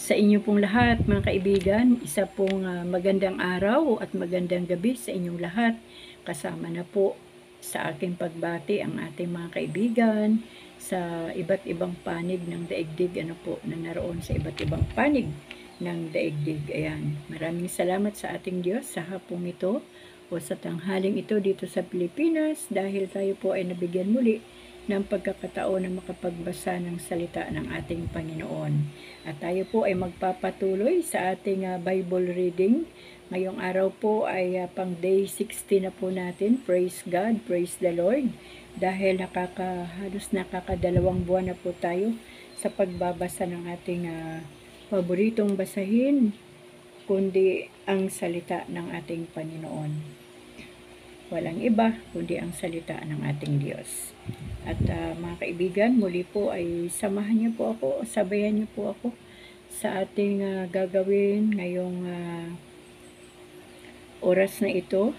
Sa inyo pong lahat, mga kaibigan, isa pong magandang araw at magandang gabi sa inyong lahat. Kasama na po sa aking pagbati ang ating mga kaibigan sa iba't ibang panig ng daigdig, na naroon sa iba't ibang panig ng daigdig. Ayan, maraming salamat sa ating Diyos sa hapong ito o sa tanghaling ito dito sa Pilipinas dahil tayo po ay nabigyan muli ng pagkakataon na makapagbasa ng salita ng ating Panginoon. At tayo po ay magpapatuloy sa ating Bible reading. Ngayong araw po ay pang day 60 na po natin. Praise God, praise the Lord. Dahil halos nakakadalawang buwan na po tayo sa pagbabasa ng ating paboritong basahin, kundi ang salita ng ating Panginoon. Walang iba kundi ang salita ng ating Diyos. At mga kaibigan, muli po ay samahan niyo po ako, sabayan niyo po ako sa ating gagawin ngayong oras na ito.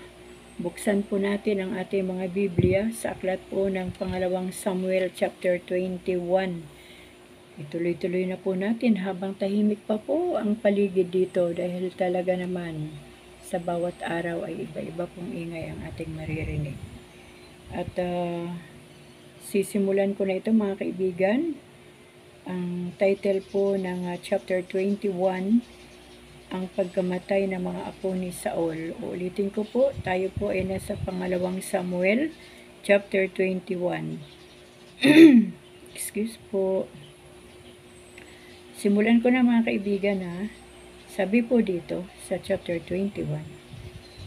Buksan po natin ang ating mga Biblia sa aklat po ng pangalawang Samuel chapter 21. Ituloy-tuloy na po natin habang tahimik pa po ang paligid dito dahil talaga naman sa bawat araw ay iba-iba pong ingay ang ating maririnig. At sisimulan ko na ito mga kaibigan. Ang title po ng chapter 21, ang pagkamatay ng mga apo ni Saul. Ulitin ko po, tayo po ay nasa pangalawang Samuel chapter 21. Excuse po. Simulan ko na mga kaibigan ha. Sabi po dito sa chapter 21,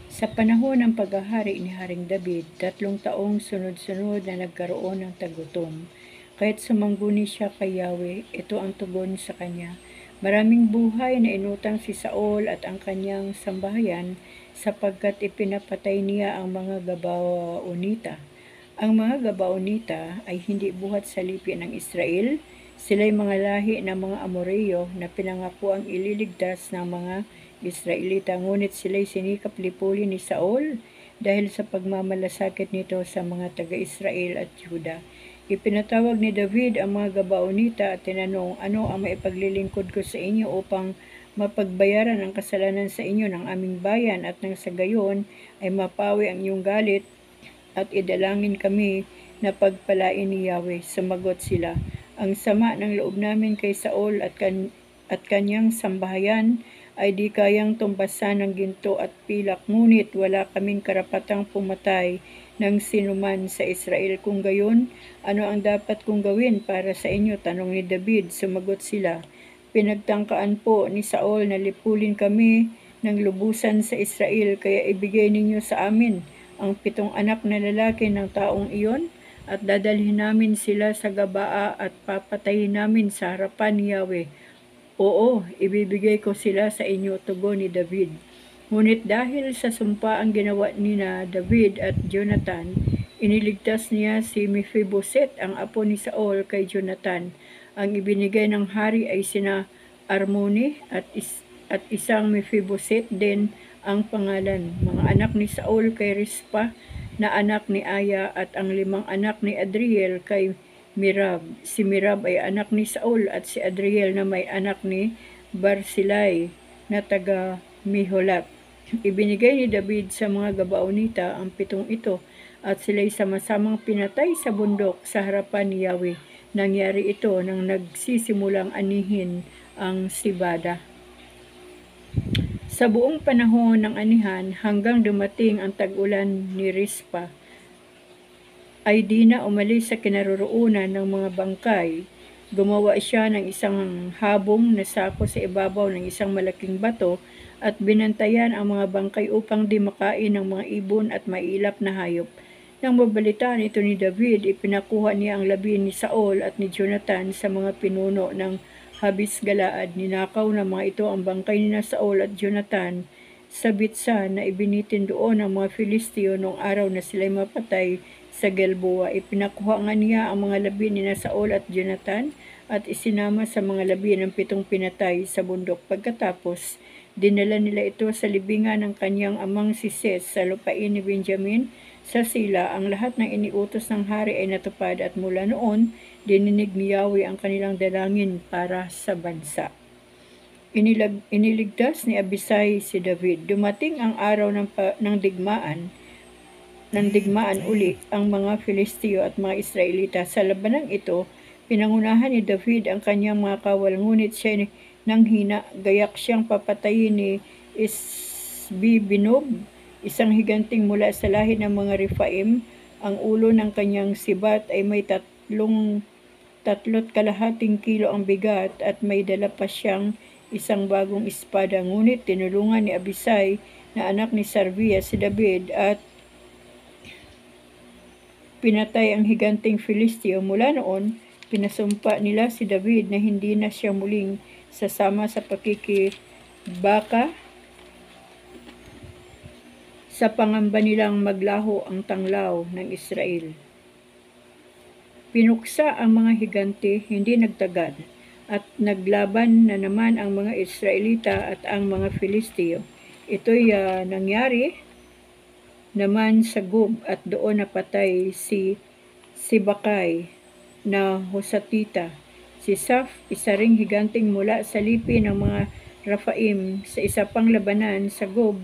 sa panahon ng paghahari ni Haring David, 3 taong sunod-sunod na nagkaroon ng tagutom. Kahit sumangguni siya kay Yahweh, ito ang tugon sa kanya. Maraming buhay na inutang si Saul at ang kanyang sambahayan sapagkat ipinapatay niya ang mga Gabaonita. Ang mga Gabaonita ay hindi buhat sa lipi ng Israel. Sila'y mga lahi ng mga Amoreyo na pinangako ang ililigtas ng mga Israelita, ngunit sila'y sinikap lipulin ni Saul dahil sa pagmamalasakit nito sa mga taga-Israel at Juda. Ipinatawag ni David ang mga Gabaonita at tinanong, ano ang maipaglilingkod ko sa inyo upang mapagbayaran ang kasalanan sa inyo ng aming bayan at nang sa gayon ay mapawi ang iyong galit at idalangin kami na pagpalain ni Yahweh. Sumagot sila, ang sama ng loob namin kay Saul at kanyang sambahayan ay di kayang tumbasan ng ginto at pilak, ngunit wala kaming karapatang pumatay ng sinuman sa Israel. Kung gayon, ano ang dapat kong gawin para sa inyo? Tanong ni David. Sumagot sila, pinagtangkaan po ni Saul na lipulin kami ng lubusan sa Israel, kaya ibigay ninyo sa amin ang 7 anak na lalaki ng taong iyon at dadalhin namin sila sa Gabaa at papatayin namin sa harapan ni Yahweh. Oo, ibibigay ko sila sa inyo, tugon ni David. Ngunit dahil sa sumpa ang ginawa ni na David at Jonathan, iniligtas niya si Mephiboset, ang apo ni Saul, kay Jonathan. Ang ibinigay ng hari ay sina Armoni at isang Mephiboset din ang pangalan. Mga anak ni Saul kay Rispa na anak ni Aya at ang 5 anak ni Adriel kay Mirab. Si Mirab ay anak ni Saul at si Adriel na may anak ni Barzillai na taga Meholat. Ibinigay ni David sa mga Gabaonita ang 7 ito at sila'y sama-samang pinatay sa bundok sa harapan ni Yahweh. Nangyari ito nang nagsisimulang anihin ang sibada. Sa buong panahon ng anihan hanggang dumating ang tag-ulan ni Rispa, ay di na umalis sa kinaroroonan ng mga bangkay. Gumawa siya ng isang habong na sako sa ibabaw ng isang malaking bato at binantayan ang mga bangkay upang di makain ng mga ibon at mailap na hayop. Nang mabalitaan ito ni David, ipinakuha niya ang labi ni Saul at ni Jonathan sa mga pinuno ng Habis Galaad. Ninakaw ng mga ito ang bangkay ni Saul at Jonathan sa Bitsan na ibinitin doon ng mga Filisteo noong araw na sila'y mapatay sa Gilboa. Ipinakuha nga niya ang mga labi ni Saul at Jonathan at isinama sa mga labi ng 7 pinatay sa bundok. Pagkatapos, dinala nila ito sa libingan ng kanyang amang si Ses sa lupain ni Benjamin sa Sila. Ang lahat ng iniutos ng hari ay natupad at mula noon, dininig ni Yahweh ang kanilang dalangin para sa bansa. iniligtas ni Abisai si David. Dumating ang araw ng digmaan uli ang mga Filisteo at mga Israelita. Sa labanang ito, pinangunahan ni David ang kanyang mga kawal, ngunit siya nang hina, gayak siyang papatayin ni Isbibenob, isang higanting mula sa lahi ng mga Rephaim. Ang ulo ng kanyang sibat ay may 3.5 kilo ang bigat at may dala pa siyang isang bagong espada. Ngunit tinulungan ni Abisai na anak ni Sarvia si David at pinatay ang higanting Filisteo. Mula noon, pinasumpa nila si David na hindi na siya muling sasama sa pakikibaka sa pangamba nilang maglaho ang tanglaw ng Israel. Pinuksa ang mga higante, hindi nagtagad, at naglaban na naman ang mga Israelita at ang mga Filisteo. Ito'y nangyari naman sa Gob at doon napatay si Sibakay na Husatita. Si Saf, isa ring higanting mula sa lipi ng mga Rephaim, sa isa pang labanan sa Gob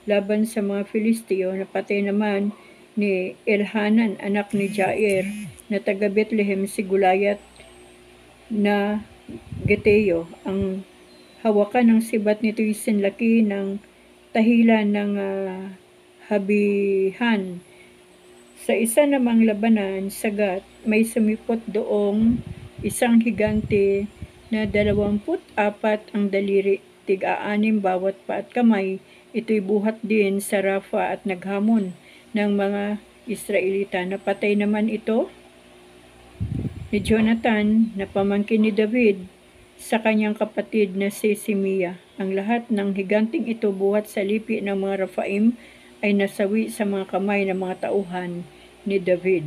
laban sa mga Filisteo, napatay naman ni Elhanan, anak ni Jair, na taga Bethlehem, si Gulayat na Geteo. Ang hawakan ng sibat nito'y sinlaki ng tahilan ng Habihan. Sa isa namang labanan sa Gat, may sumipot doong isang higante na 24 ang daliri, tig-6 bawat pa at kamay. Ito'y buhat din sa Rafa at naghamon ng mga Israelita. Napatay naman ito ni Jonathan na pamangkin ni David sa kanyang kapatid na si Simea. Ang lahat ng higanting ito buhat sa lipi ng mga Rephaim ay nasawi sa mga kamay ng mga tauhan ni David.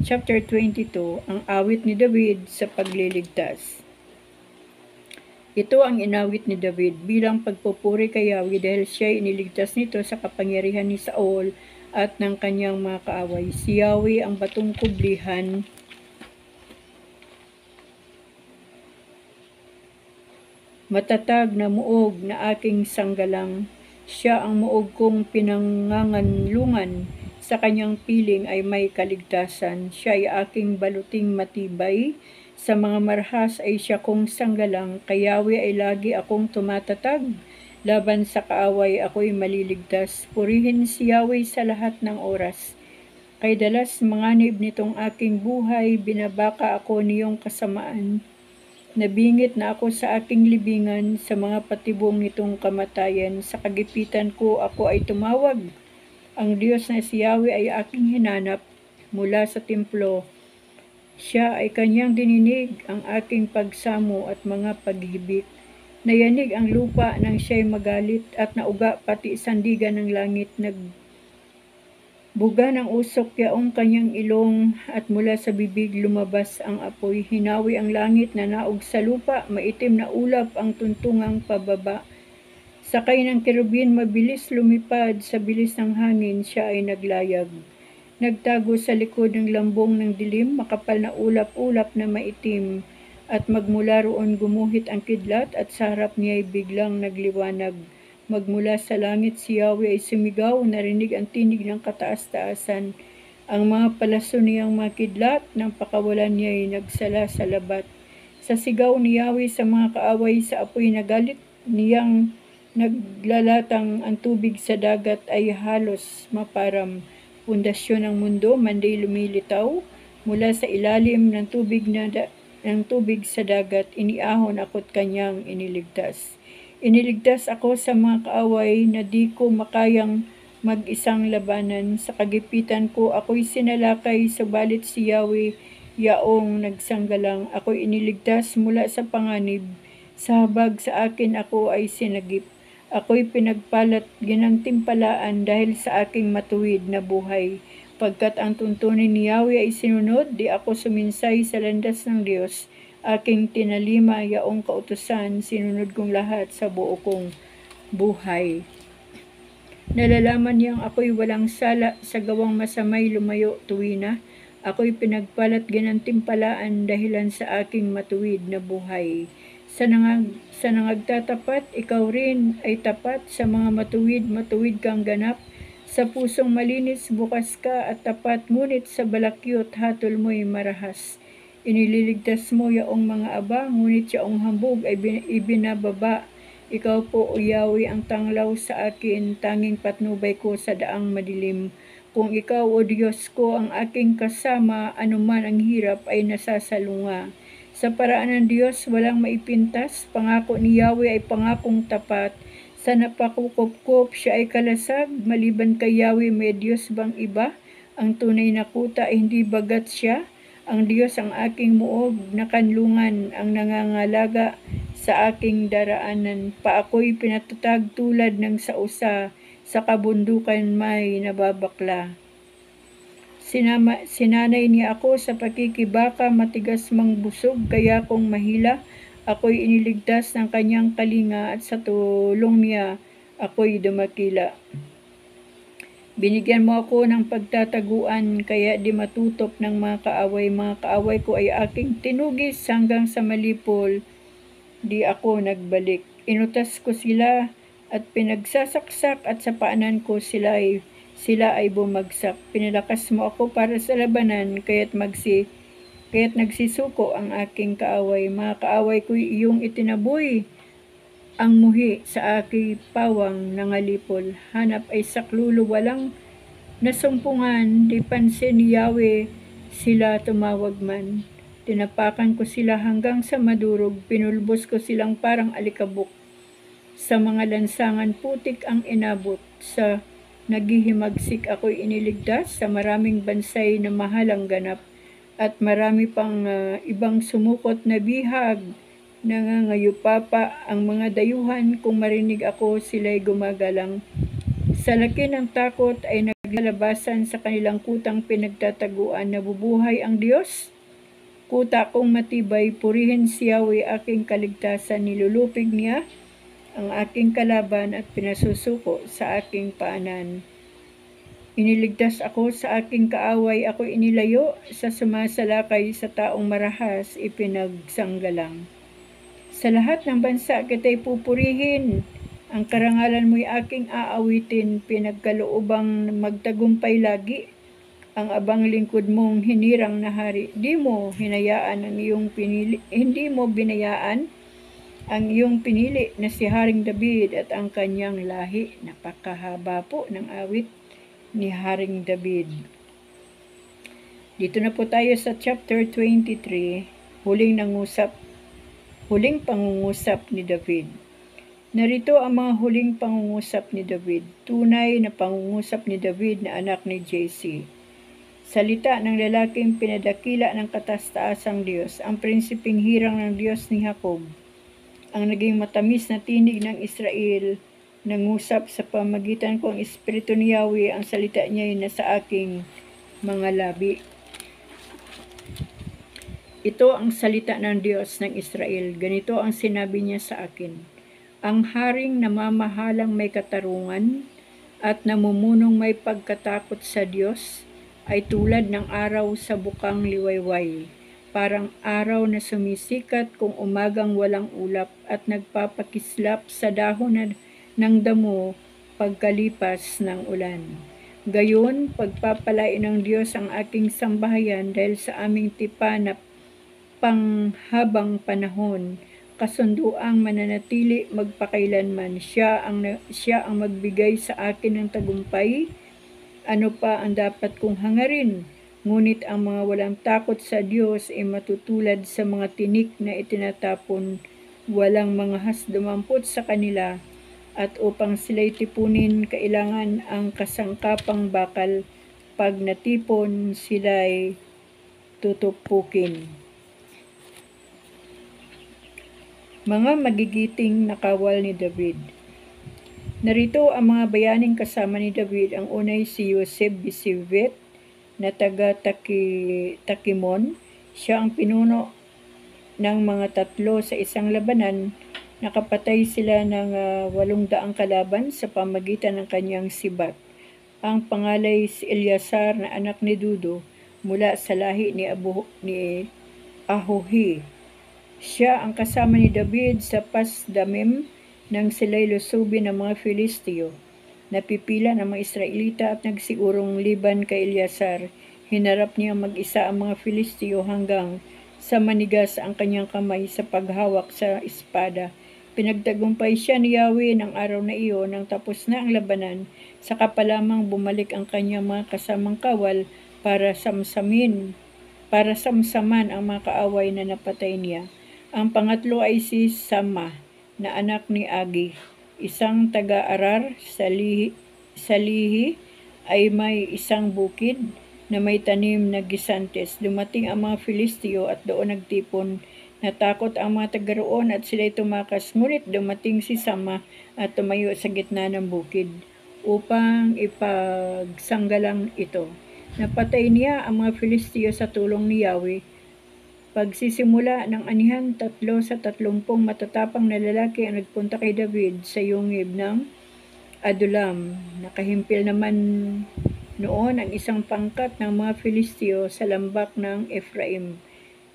Chapter 22, ang awit ni David sa pagliligtas. Ito ang inawit ni David bilang pagpupuri kay Yahweh dahil siya iniligtas nito sa kapangyarihan ni Saul at ng kanyang mga kaaway. Si Yahweh ang batong kublihan matatag na muog na aking sanggalang. Siya ang muog kong pinanganganlungan. Sa kanyang piling ay may kaligtasan. Siya ay aking baluting matibay. Sa mga marhas ay siya kong sanggalang. Kay Yahweh ay lagi akong tumatatag. Laban sa kaaway ako'y maliligtas. Purihin si Yahweh sa lahat ng oras. Kay dalas manganib nitong aking buhay, binabaka ako niyong kasamaan. Nabingit na ako sa aking libingan, sa mga patibong nitong kamatayan. Sa kagipitan ko ako ay tumawag. Ang Diyos na si Yahweh ay aking hinanap mula sa templo. Siya ay kanyang dininig ang aking pagsamo at mga paghibik. Nayanig ang lupa nang siya'y magalit at nauga pati sandigan ng langit. Nagbuga ng usok yaong kanyang ilong at mula sa bibig lumabas ang apoy. Hinawi ang langit na naog sa lupa, maitim na ulap ang tuntungang pababa. Sakay ng kerubin, mabilis lumipad sa bilis ng hangin, siya ay naglayag. Nagtago sa likod ng lambong ng dilim, makapal na ulap-ulap na maitim, at magmula roon gumuhit ang kidlat at sa harap niya ay biglang nagliwanag. Magmula sa langit si Yahweh ay sumigaw, narinig ang tinig ng kataas-taasan. Ang mga palaso niyang mga kidlat ng pakawalan niya ay nagsala sa labat. Sa sigaw ni Yahweh sa mga kaaway, sa apoy na galit niyang naglalatang ang tubig sa dagat ay halos maparam. Pundasyon ng mundo manday lumilitaw mula sa ilalim ng tubig sa dagat. Iniahon ako't kanyang iniligtas. Iniligtas ako sa mga kaaway na di ko makayang mag-isang labanan. Sa kagipitan ko ako'y sinalakay, subalit si Yahweh yaong nagsanggalang. Ako'y iniligtas mula sa panganib. Sa habag sa akin ako ay sinagip. Ako'y pinagpalat ginantimpalaan dahil sa aking matuwid na buhay. Pagkat ang tuntunin ni Yahweh ay sinunod, di ako suminsay sa landas ng Diyos. Aking tinalima yaong kautusan, sinunod kong lahat sa buo kong buhay. Nalalaman niyang ako'y walang sala sa gawang masamay lumayo tuwina. Ako'y pinagpalat ginantimpalaan dahilan sa aking matuwid na buhay. Sa nangagtatapat, ikaw rin ay tapat. Sa mga matuwid kang ganap. Sa pusong malinis, bukas ka at tapat. Ngunit sa balakyot, hatol mo'y marahas. Inililigtas mo yaong mga aba, ngunit yaong hambog ay ibinababa. Ikaw po, O Yahweh, ang tanglaw sa akin, tanging patnubay ko sa daang madilim. Kung ikaw, O Diyos ko, ang aking kasama, anuman ang hirap ay nasasalunga. Sa paraan ng Diyos, walang maipintas. Pangako ni Yahweh ay pangakong tapat. Sa napakukopkop, siya ay kalasag. Maliban kay Yahweh, may Diyos bang iba? Ang tunay na kuta ay hindi bagat siya. Ang Diyos ang aking muog na kanlungan, ang nangangalaga sa aking daraanan. Paako'y pinatatag tulad ng sausa, sa kabundukan may nababakla. Sinanay niya ako sa pakikibaka, matigas mang busog, kaya kung mahila, ako'y iniligtas ng kanyang kalinga at sa tulong niya ako'y dumakila. Binigyan mo ako ng pagtataguan, kaya di matutop ng mga kaaway. Mga kaaway ko ay aking tinugis hanggang sa malipol, di ako nagbalik. Inutas ko sila at pinagsasaksak at sa paanan ko sila ay bumagsak. Pinalakas mo ako para sa labanan, kaya't nagsisuko ang aking kaaway. Mga kaaway ko iyong itinaboy, ang muhi sa aking pawang nangalipol. Hanap ay saklulo, walang nasumpungan, di pansin ni Yahweh sila tumawag man. Tinapakan ko sila hanggang sa madurog, pinulbos ko silang parang alikabok. Sa mga lansangan putik ang inabot, sa naghihimagsik ako'y iniligtas, sa maraming bansay na mahalang ganap, at marami pang ibang sumukot na bihag. Nangangayupapa ang mga dayuhan, kung marinig ako sila'y gumagalang. Sa laki ng takot ay naglalabasan sa kanilang kutang pinagtataguan. Nabubuhay ang Diyos, kuta kong matibay, purihin si Yahweh aking kaligtasan. Nilulupig niya ang aking kalaban at pinasusuko sa aking paanan. Iniligtas ako sa aking kaaway, ako inilayo sa sumasalakay, sa taong marahas ipinagsanggalang. Sa lahat ng bansa kita'y pupurihin, ang karangalan mo'y aking aawitin, pinagkaloobang magtagumpay lagi, ang abang lingkod mong hinirang na hari. Hindi mo binayaan ang iyong pinili na si Haring David at ang kanyang lahi. Napakahaba po ng awit ni Haring David. Dito na po tayo sa chapter 23, huling pangungusap ni David. Narito ang mga huling pangungusap ni David. Tunay na pangungusap ni David na anak ni Jesse. Salita ng lalaking pinadakila ng kataas-taasang Diyos, ang prinsiping hirang ng Diyos ni Jacob, ang naging matamis na tinig ng Israel, nangusap sa pamagitan ko ang Espiritu ni Yahweh, ang salita niya ay nasa aking mga labi. Ito ang salita ng Diyos ng Israel. Ganito ang sinabi niya sa akin. Ang haring namamahalang may katarungan at namumunog may pagkatakot sa Diyos ay tulad ng araw sa bukang liwayway, parang araw na sumisikat kung umagang walang ulap at nagpapakislap sa dahon ng damo pagkalipas ng ulan. Gayon, pagpapalain ng Diyos ang aking sambahayan dahil sa aming tipan na panghabang panahon, kasunduang mananatili magpakailanman. Siya ang magbigay sa akin ng tagumpay. Ano pa ang dapat kong hangarin? Ngunit ang mga walang takot sa Diyos ay matutulad sa mga tinik na itinatapon, walang mga hasdumampot sa kanila, at upang sila'y tipunin, kailangan ang kasangkapang bakal. Pag natipon, sila'y tutupukin. Mga magigiting na kawal ni David. Narito ang mga bayaning kasama ni David. Ang unay si Yoseb Bisivet na taga Takimon. Siya ang pinuno ng mga 3 sa isang labanan. Nakapatay sila ng 800 kalaban sa pamagitan ng kanyang sibat. Ang pangalay si Eleazar na anak ni Dudo mula sa lahi ni Ahohi. Siya ang kasama ni David sa Pasdamim nang sila'y lusubin ng mga Filisteo. Napipila ng mga Israelita at nagsigurong liban kay Eleazar. Hinarap niya mag-isa ang mga Filisteo hanggang sa manigas ang kanyang kamay sa paghawak sa espada. Pinagtagumpay siya ni Yahweh ng araw na iyon nang tapos na ang labanan. Saka pa lamang bumalik ang kanyang mga kasamang kawal para samsaman ang mga kaaway na napatay niya. Ang pangatlo ay si Sama, na anak ni Agi, isang taga-Arar sa Lihi ay may isang bukid na may tanim na gisantes. Dumating ang mga Filisteo at doon nagtipon. Natakot ang mga taga roon at sila'y tumakas, ngunit dumating si Sama at tumayo sa gitna ng bukid upang ipagsanggalang ito. Napatay niya ang mga Filisteo sa tulong ni Yahweh. Pagsisimula ng anihan, 3 sa 30 matatapang na lalaki ang nagpunta kay David sa yungib ng Adulam. Nakahimpil naman noon ang isang pangkat ng mga Filisteo sa lambak ng Ephraim.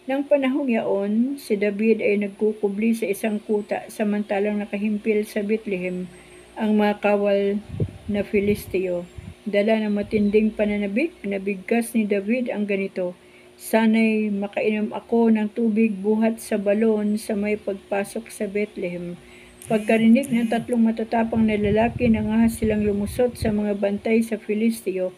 Nang panahong yaon, si David ay nagkukubli sa isang kuta samantalang nakahimpil sa Bethlehem ang mga kawal na Filisteo. Dala ng matinding pananabik, nabigkas ni David ang ganito, "Sana'y makainom ako ng tubig buhat sa balon sa may pagpasok sa Bethlehem." Pagkarinig ng 3 matatapang na lalaki, nangahas silang lumusot sa mga bantay sa Filisteo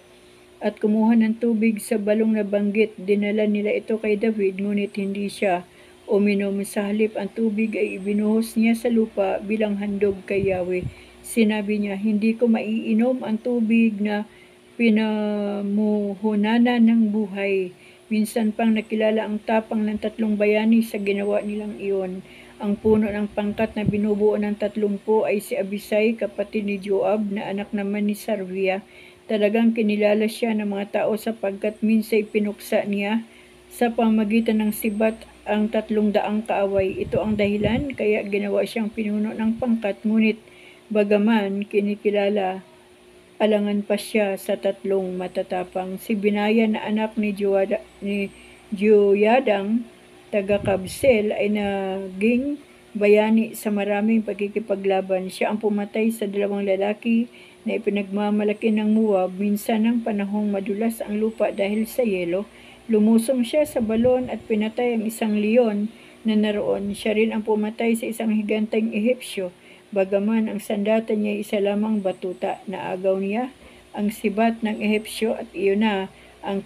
at kumuha ng tubig sa balong na banggit. Dinala nila ito kay David, ngunit hindi siya uminom. Sa halip, ang tubig ay ibinuhos niya sa lupa bilang handog kay Yahweh. Sinabi niya, "Hindi ko maiinom ang tubig na pinamuhunanan ng buhay." Minsan pang nakilala ang tapang ng 3 bayani sa ginawa nilang iyon. Ang puno ng pangkat na binubuo ng 30 ay si Abisai, kapatid ni Joab, na anak naman ni Sarvia. Talagang kinilala siya ng mga tao sapagkat minsay pinuksa niya sa pamagitan ng sibat ang 300 kaaway. Ito ang dahilan kaya ginawa siyang pinuno ng pangkat, ngunit bagaman kinikilala, alangan pa siya sa 3 matatapang. Si Binaya na anak ni Joyadang, taga-Kabsel, ay naging bayani sa maraming pagkikipaglaban. Siya ang pumatay sa 2 lalaki na ipinagmamalaki ng Moab. Minsan ng panahong madulas ang lupa dahil sa yelo, lumusong siya sa balon at pinatay ang isang leon na naroon. Siya rin ang pumatay sa isang higanteng Ehipsyo. Bagaman ang sandata niya isa lamang batuta, naagaw niya ang sibat ng Ehipsyo at iyon na ang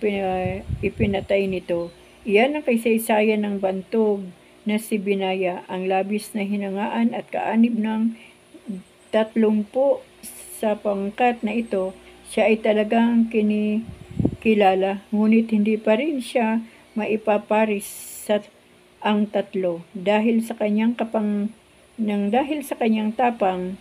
ipinatay nito. Iyan ang kaysaysayan ng bantog na si Binaya, ang labis na hinangaan at kaanib ng 30 sa pangkat na ito. Siya ay talagang kinikilala, ngunit hindi pa rin siya maipaparis sa ang 3 dahil sa kanyang tapang.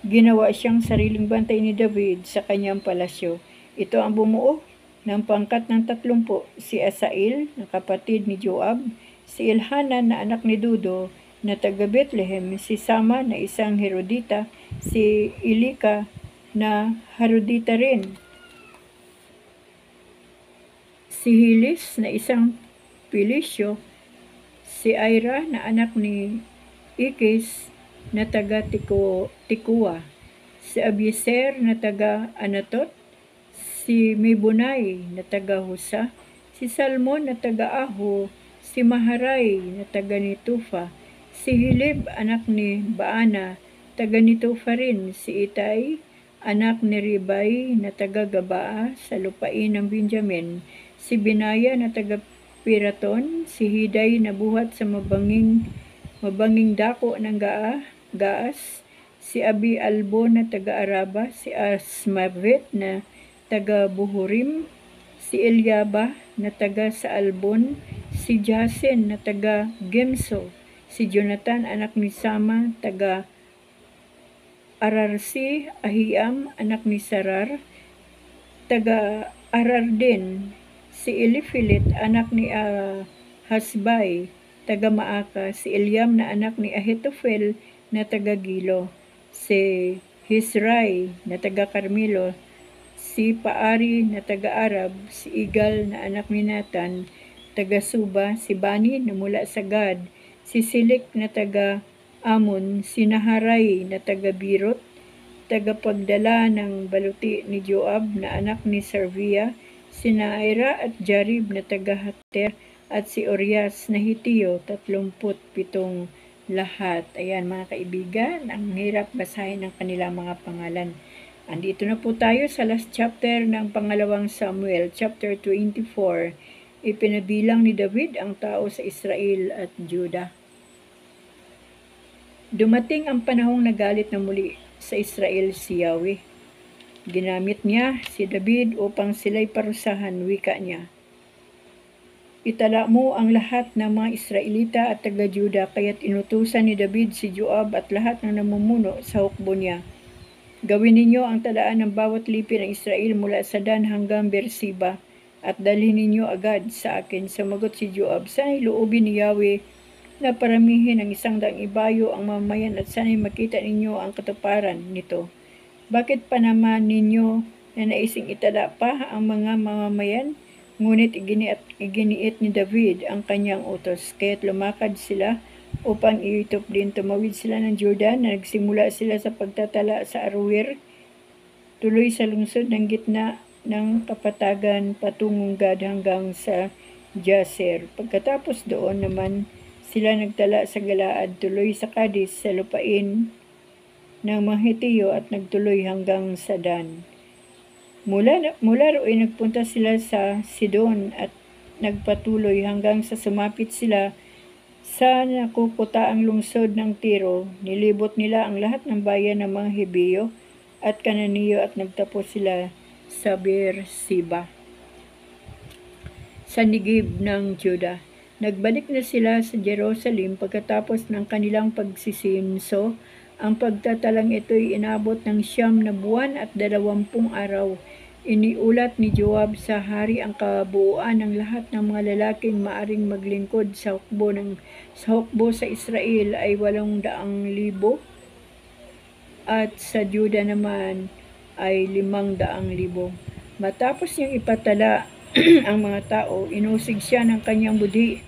Ginawa siyang sariling bantay ni David sa kanyang palasyo. Ito ang bumuo ng pangkat ng 30, si Asael, na kapatid ni Joab, si Elhanan na anak ni Dodo na taga Bethlehem, si Sama na isang Herodita, si Elika na Herodita rin, si Hilis na isang Pilisyo, si Ira na anak ni Ikis na taga Tikua, si Abieser na taga Anatot, si Mebunai na taga Husa, si Salmon na taga Aho, si Maharay na taga Nitufa, si Hilib anak ni Baana, taga Nitufa rin, si Itay anak ni Ribay na taga Gabaa sa lupain ng Benjamin, si Binaya na taga Piraton, si Hiday na buhat sa mabanging dako ng Gaas, si Abi Albo na taga Araba, si Asmavet na taga Buhurim, si Eliaba na taga Saalbon, si Jasen na taga Gemso, si Jonathan anak ni Sama taga Ararsi, Ahiam anak ni Sarar taga Arar din, si Elifilit anak ni Hasbay taga Maaka, si Eliam na anak ni Ahitofel na taga Gilo, si Hisray na taga Carmelo, si Paari na taga Arab, si Igal na anak ni Nathan taga Suba, si Bani na mula sa Gad, si Silik na taga Amon, si Naharay na taga Birot, tagapagdala ng baluti ni Joab na anak ni Sarvia, si Naira at Jarib na taga Hater, at si Orias na Hitiyo, 37 lahat. Ayan mga kaibigan, ang hirap basahin ng kanilang mga pangalan. Andito na po tayo sa last chapter ng pangalawang Samuel, chapter 24. Ipinabilang ni David ang tao sa Israel at Juda. Dumating ang panahong nagalit na muli sa Israel si Yahweh. Ginamit niya si David upang sila'y parusahan, wika niya. Itala mo ang lahat ng mga Israelita at taga-Juda, kaya't inutusan ni David si Joab at lahat ng namumuno sa hukbo niya. Gawin ninyo ang talaan ng bawat lipi ng Israel mula sa Dan hanggang Beersheba at dalhin ninyo agad sa akin. Sumagot si Joab, sana'y loobin ni Yahweh na paramihin ng 100 ibayo ang mamamayan at sana'y makita ninyo ang katuparan nito. Bakit pa naman ninyo na naising itala pa ang mga mamamayan? Ngunit iginiit ni David ang kanyang utos, kaya't lumakad sila upang iitop din. Tumawid sila ng Jordan na nagsimula sila sa pagtatala sa Aroer, tuloy sa lungsod ng gitna ng kapatagan patungong Gad hanggang sa Jazer. Pagkatapos doon naman sila nagtala sa Galaad, tuloy sa Kadis sa lupain ng mga Hitiyo at nagtuloy hanggang sa Dan. Mula roon nagpunta sila sa Sidon at nagpatuloy hanggang sa sumapit sila sa nakukutaang lungsod ng Tiro. Nilibot nila ang lahat ng bayan ng mga Hebeyo at Kananiyo at nagtapos sila sa Beersheba, sa Negib ng Juda. Nagbalik na sila sa Jerusalem pagkatapos ng kanilang pagsisimso. Ang pagtatalang ito'y inabot ng 9 na buwan at 20 araw. Iniulat ni Joab sa hari ang kabuuan ng lahat ng mga lalaking maaring maglingkod sa hukbo sa Israel ay 800,000 at sa Juda naman ay 500,000. Matapos niyang ipatala ang mga tao, inusig siya ng kanyang budhi.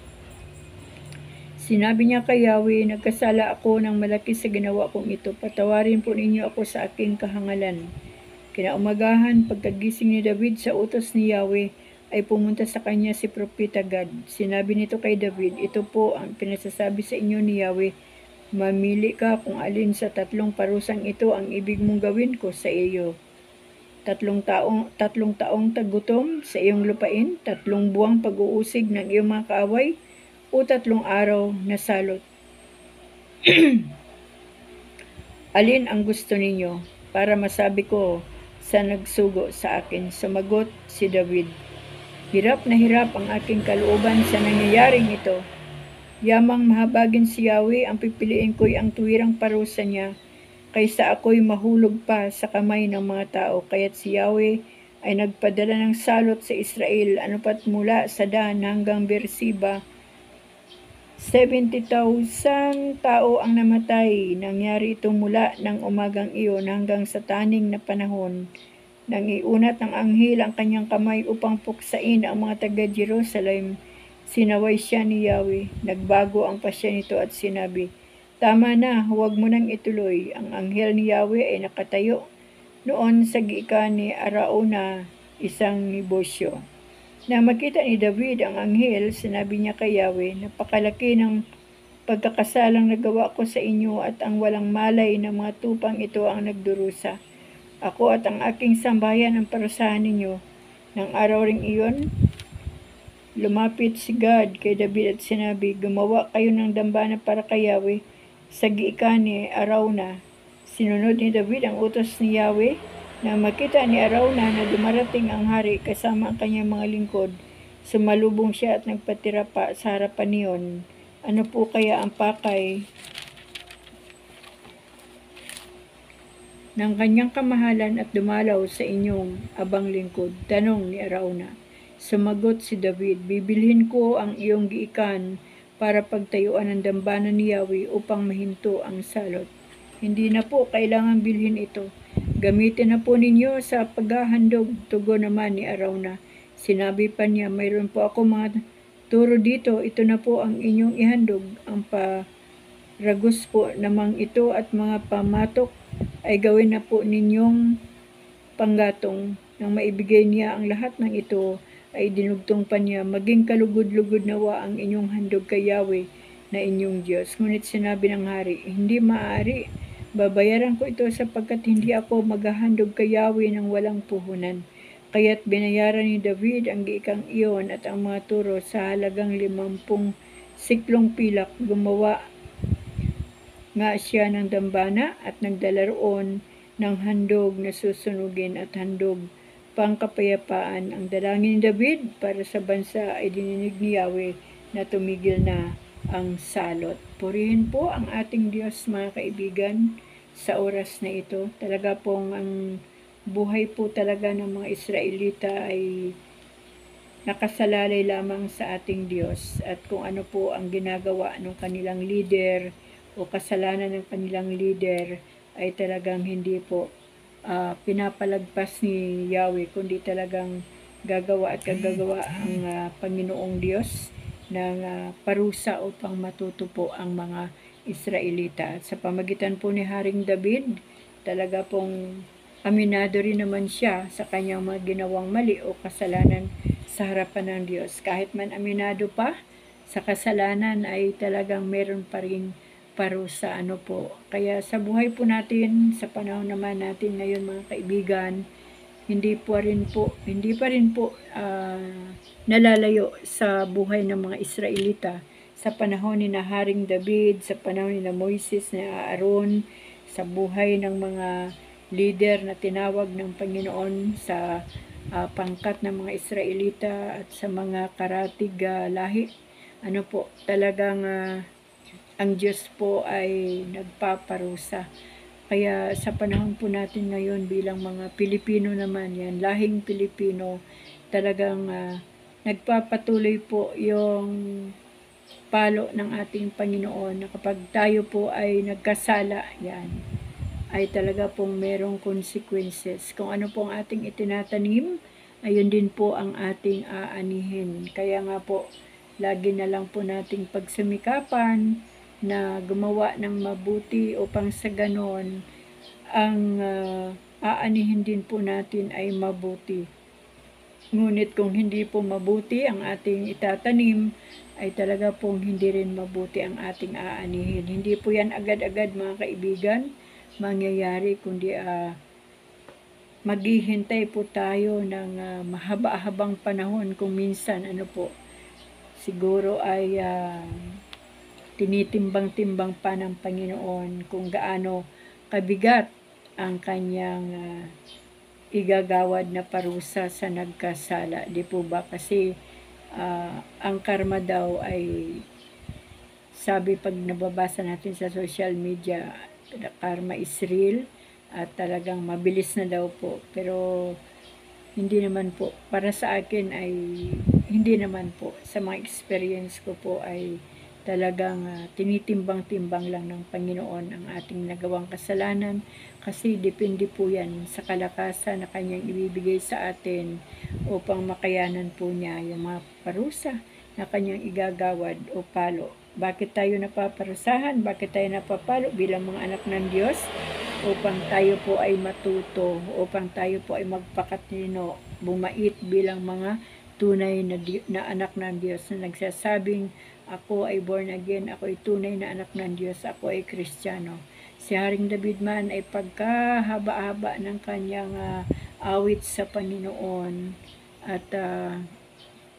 Sinabi niya kay Yahweh, nagkasala ako ng malaki sa ginawa kong ito. Patawarin po ninyo ako sa aking kahangalan. Kinaumagahan, pagkagising ni David sa utos ni Yahweh, ay pumunta sa kanya si Propeta Gad. Sinabi nito kay David, ito po ang pinasasabi sa inyo ni Yahweh, mamili ka kung alin sa 3 parusang ito ang ibig mong gawin ko sa iyo. 3 taong tagutom sa iyong lupain, 3 buwang pag-uusig ng iyong mga kaaway, o 3 araw na salot. Alin ang gusto ninyo para masabi ko sa nagsugo sa akin? Sumagot si David, hirap na hirap ang aking kalooban sa nangyayaring ito. Yamang mahabagin si Yahweh, ang pipiliin ko'y ang tuwirang parusa niya, kaysa ako'y mahulog pa sa kamay ng mga tao. Kaya't si Yahweh ay nagpadala ng salot sa Israel, anupat mula sa Dan hanggang Beersheba. 70,000 tao ang namatay. Nangyari ito mula ng umagang iyon hanggang sa taning na panahon. Nang iunat ng anghel ang kanyang kamay upang puksain ang mga taga-Jerusalem, sinaway siya ni Yahweh. Nagbago ang pasya nito at sinabi, tama na, huwag mo nang ituloy. Ang anghel ni Yahweh ay nakatayo noon sa giikan ni Arauna, isang negosyo. Na makita ni David ang anghel, sinabi niya kay Yahweh, napakalaki ng pagkakasalang nagawa ko sa inyo at ang walang malay na mga tupang ito ang nagdurusa. Ako at ang aking sambahayan ang parusahan ninyo. Nang araw ring iyon, lumapit si Gad kay David at sinabi, gumawa kayo ng dambana para kay Yahweh sa giikan ni Arauna. Sinunod ni David ang utos ni Yahweh. Nang makita ni Arauna na dumarating ang hari kasama ang kanyang mga lingkod, sumalubong siya at nagpatira pa sa harapan niyon. Ano po kaya ang pakay ng kanyang kamahalan at dumalaw sa inyong abang lingkod? Tanong ni Arauna. Sumagot si David, bibilhin ko ang iyong giikan para pagtayuan ng dambana ni Yahweh upang mahinto ang salot. Hindi na po kailangan bilhin ito. Gamitin na po ninyo sa paghahandog. Tugon naman ni Arauna. Sinabi pa niya, mayroon po ako mga turo dito, ito na po ang inyong ihandog, ang paragos po namang ito at mga pamatok ay gawin na po ninyong panggatong nang maibigay niya ang lahat ng ito ay dinugtong pa niya, maging kalugod-lugod nawa ang inyong handog kay Yahweh na inyong Diyos. Ngunit sinabi ng hari, hindi maaari, babayaran ko ito sapagkat hindi ako maghahandog kay Yahweh ng walang puhunan. Kaya't binayaran ni David ang giikang iyon at ang mga turo sa halagang 50 siklong pilak. Gumawa nga siya ng dambana at nagdala roon ng handog na susunugin at handog pangkapayapaan. Ang dalangin ni David para sa bansa ay dininig ni Yahweh na tumigil na ang salot. Purihin po ang ating Diyos, mga kaibigan, sa oras na ito. Talaga pong ang buhay po talaga ng mga Israelita ay nakasalalay lamang sa ating Diyos, at kung ano po ang ginagawa ng kanilang leader o kasalanan ng kanilang leader ay talagang hindi po pinapalagpas ni Yahweh, kundi talagang gagawa at gagawa ang Panginoong Diyos ng parusa upang matuto po ang mga Israelita. At sa pamagitan po ni Haring David, talaga pong aminado rin naman siya sa kanyang mga ginawang mali o kasalanan sa harapan ng Diyos. Kahit man aminado pa sa kasalanan ay talagang meron pa rin parusa, Kaya sa buhay po natin, sa panahon naman natin ngayon, mga kaibigan, hindi pa rin po nalalayo sa buhay ng mga Israelita sa panahon ni Haring David, sa panahon ni Moises, ni Aaron, sa buhay ng mga leader na tinawag ng Panginoon sa pangkat ng mga Israelita at sa mga karatig lahi. Talagang ang Diyos po ay nagpaparusa. Kaya sa panahon po natin ngayon bilang mga Pilipino naman, yan, lahing Pilipino, talagang nagpapatuloy po yung palo ng ating Panginoon na kapag tayo po ay nagkasala, yan, ay talaga pong merong consequences. Kung ano po ang ating itinatanim, ayun din po ang ating aanihin. Kaya nga po, lagi na lang po nating pagsumikapan na gumawa ng mabuti upang sa ganon, ang aanihin din po natin ay mabuti. Ngunit kung hindi po mabuti ang ating itatanim, ay talaga pong hindi rin mabuti ang ating aanihin. Hindi po yan agad-agad, mga kaibigan, mangyayari, kundi maghihintay po tayo ng mahaba-habang panahon. Kung minsan siguro ay tinitimbang-timbang pa ng Panginoon kung gaano kabigat ang kanyang igagawad na parusa sa nagkasala, di po ba? Kasi ang karma daw ay, sabi pag nababasa natin sa social media, the karma is real at talagang mabilis na daw po. Pero hindi naman po, para sa akin ay hindi naman po. Sa mga experience ko po ay talagang tinitimbang-timbang lang ng Panginoon ang ating nagawang kasalanan, kasi depende po yan sa kalakasan na kanyang ibibigay sa atin upang makayanan po niya yung mga parusa na kanyang igagawad o palo. Bakit tayo napaparusahan? Bakit tayo napapalo bilang mga anak ng Diyos? Upang tayo po ay matuto, upang tayo po ay magpakatino, bumait bilang mga tunay na anak ng Diyos na nagsasabing, ako ay born again, ako ay tunay na anak ng Diyos, ako ay Kristiyano. Si Haring David man ay pagkahaba-haba ng kanyang awit sa Panginoon, at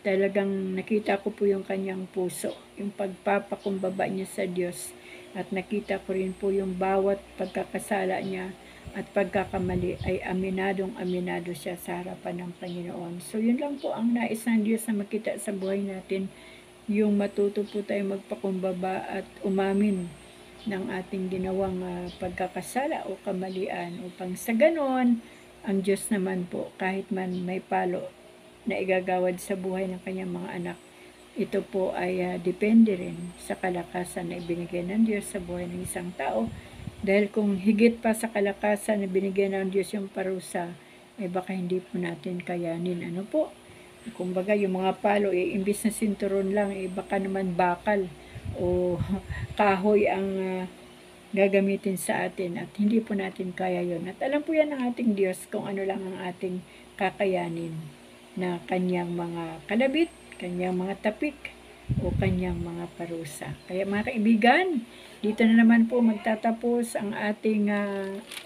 talagang nakita ko po yung kanyang puso, yung pagpapakumbaba niya sa Diyos, at nakita ko rin po yung bawat pagkakasala niya at pagkakamali ay aminado siya sa harapan ng Panginoon. So yun lang po ang nais ng Diyos na makita sa buhay natin, yung matuto po tayo magpakumbaba at umamin ng ating ginawang pagkakasala o kamalian, upang sa ganon, ang Diyos naman po, kahit man may palo na igagawad sa buhay ng kanyang mga anak, ito po ay depende rin sa kalakasan na ibinigay ng Diyos sa buhay ng isang tao. Dahil kung higit pa sa kalakasan na binigay ng Diyos yung parusa, ay baka hindi po natin kayanin. kumbaga yung mga palo, imbis na sinturon lang, baka naman bakal o kahoy ang gagamitin sa atin at hindi po natin kaya yon. At alam po yan ng ating Diyos kung ano lang ang ating kakayanin na kanyang mga kalabit, kanyang mga tapik, o kanyang mga parusa. Kaya mga kaibigan, dito na naman po magtatapos ang ating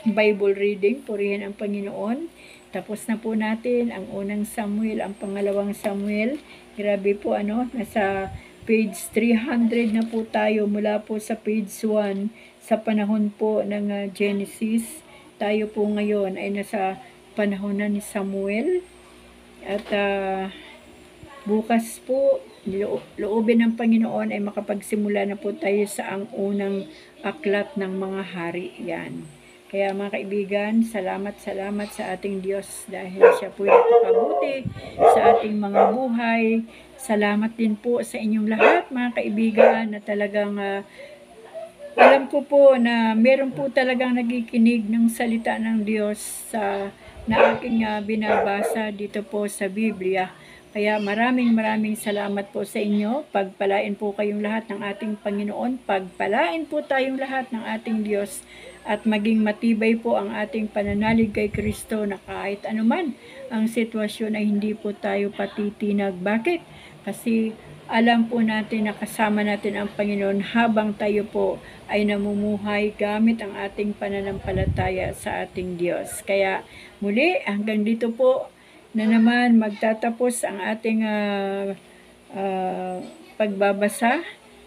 Bible reading. Purihin ang Panginoon. Tapos na po natin ang unang Samuel, ang pangalawang Samuel. Grabe po nasa page 300 na po tayo mula po sa page 1 sa panahon po ng Genesis. Tayo po ngayon ay nasa panahon na ni Samuel. At bukas po, loobin ng Panginoon ay makapagsimula na po tayo sa ang unang aklat ng mga hari. Yan. Kaya mga kaibigan, salamat sa ating Diyos dahil siya po napakabuti sa ating mga buhay. Salamat din po sa inyong lahat mga kaibigan na talagang alam ko po na meron po talagang nagikinig ng salita ng Diyos na aking binabasa dito po sa Biblia. Kaya maraming salamat po sa inyo. Pagpalain po kayong lahat ng ating Panginoon. Pagpalain po tayong lahat ng ating Diyos. At maging matibay po ang ating pananalig kay Kristo na kahit anuman ang sitwasyon ay hindi po tayo patitinag. Bakit? Kasi alam po natin na kasama natin ang Panginoon habang tayo po ay namumuhay gamit ang ating pananampalataya sa ating Diyos. Kaya muli, hanggang dito po na naman magtatapos ang ating pagbabasa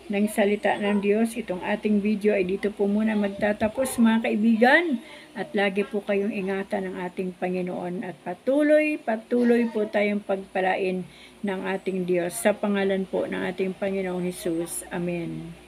ng salita ng Diyos. Itong ating video ay dito po muna magtatapos mga kaibigan. At lagi po kayong ingatan ng ating Panginoon at patuloy po tayong pagpalain ng ating Diyos sa pangalan po ng ating Panginoong Hesus. Amen.